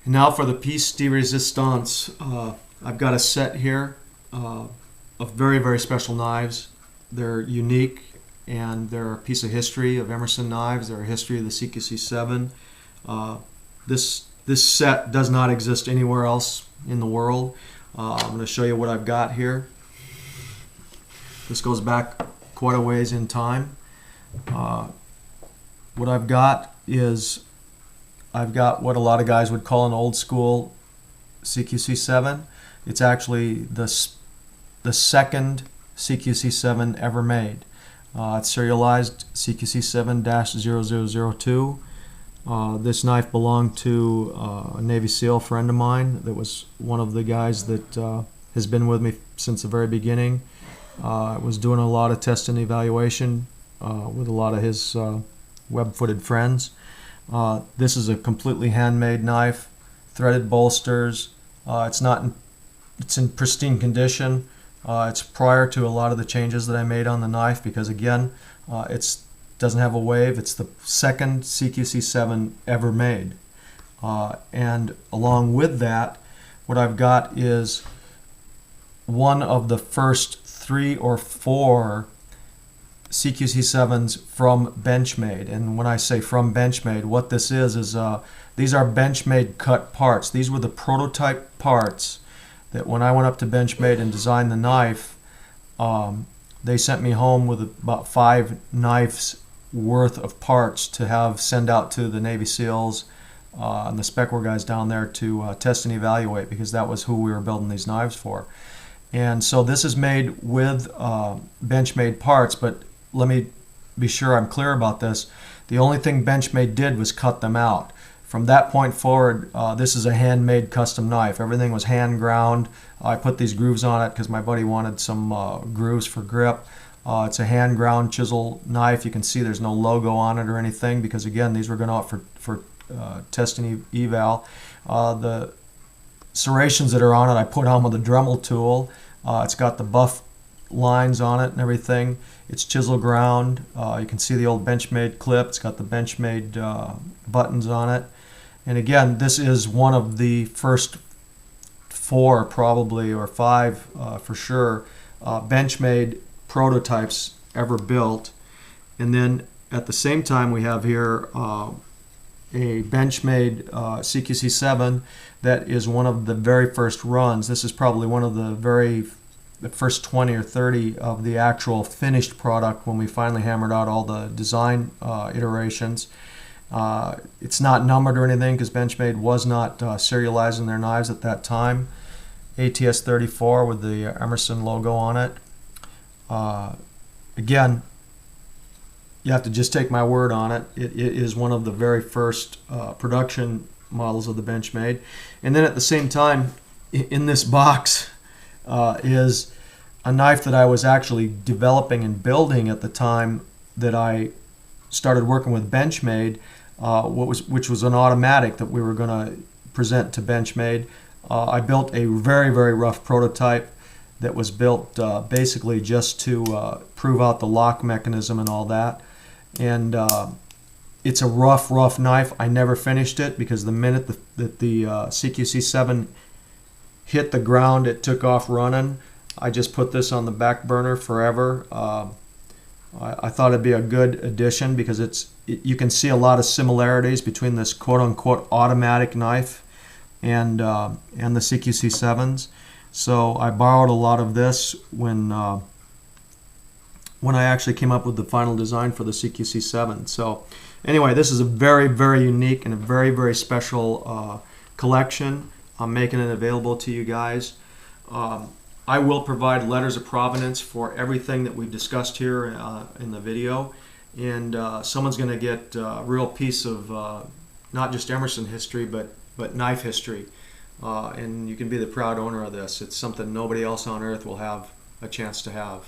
And now for the piece de resistance. I've got a set here of very, very special knives. They're unique and they're a piece of history of Emerson knives. They're a history of the CQC7. This set does not exist anywhere else in the world. I'm going to show you what I've got here. This goes back quite a ways in time. What I've got is I've got what a lot of guys would call an old school CQC7. It's actually the second CQC7 ever made. It's serialized CQC7-0002. This knife belonged to a Navy SEAL friend of mine that was one of the guys that has been with me since the very beginning. Was doing a lot of test and evaluation with a lot of his web-footed friends. This is a completely handmade knife, threaded bolsters. It's in pristine condition. It's prior to a lot of the changes that I made on the knife because again, it doesn't have a wave. It's the second CQC7 ever made. And along with that, what I've got is one of the first 3 or 4 CQC7s from Benchmade. And when I say from Benchmade, what this is these are Benchmade cut parts. These were the prototype parts that when I went up to Benchmade and designed the knife, they sent me home with about 5 knives worth of parts to send out to the Navy SEALs and the Spec War guys down there to test and evaluate, because that was who we were building these knives for. And so this is made with Benchmade parts, but let me be sure I'm clear about this. The only thing Benchmade did was cut them out. From that point forward, this is a handmade custom knife. Everything was hand ground. I put these grooves on it because my buddy wanted some grooves for grip. It's a hand ground chisel knife. You can see there's no logo on it or anything because again, these were going out for test and eval. The serrations that are on it I put on with a Dremel tool. It's got the buff lines on it and everything. It's chisel ground. You can see the old Benchmade clip. It's got the Benchmade buttons on it. And again, this is one of the first 4 probably, or 5 for sure, Benchmade prototypes ever built. And then at the same time we have here a Benchmade CQC7 that is one of the very first runs. This is probably one of the first 20 or 30 of the actual finished product when we finally hammered out all the design iterations. It's not numbered or anything because Benchmade was not serializing their knives at that time. ATS 34 with the Emerson logo on it. Again, you have to just take my word on it. It is one of the very first production models of the Benchmade. And then at the same time, in this box is a knife that I was actually developing and building at the time that I started working with Benchmade, which was an automatic that we were going to present to Benchmade. I built a very, very rough prototype that was built basically just to prove out the lock mechanism and all that. And it's a rough knife. I never finished it because the minute that the CQC7 hit the ground, it took off running. I just put this on the back burner forever. I thought it'd be a good addition because you can see a lot of similarities between this quote-unquote automatic knife and the CQC7s. So I borrowed a lot of this when I actually came up with the final design for the CQC7. So anyway, this is a very, very unique and a very, very special collection. I'm making it available to you guys. I will provide letters of provenance for everything that we've discussed here in the video, and someone's going to get a real piece of not just Emerson history, but knife history, and you can be the proud owner of this. It's something nobody else on earth will have a chance to have.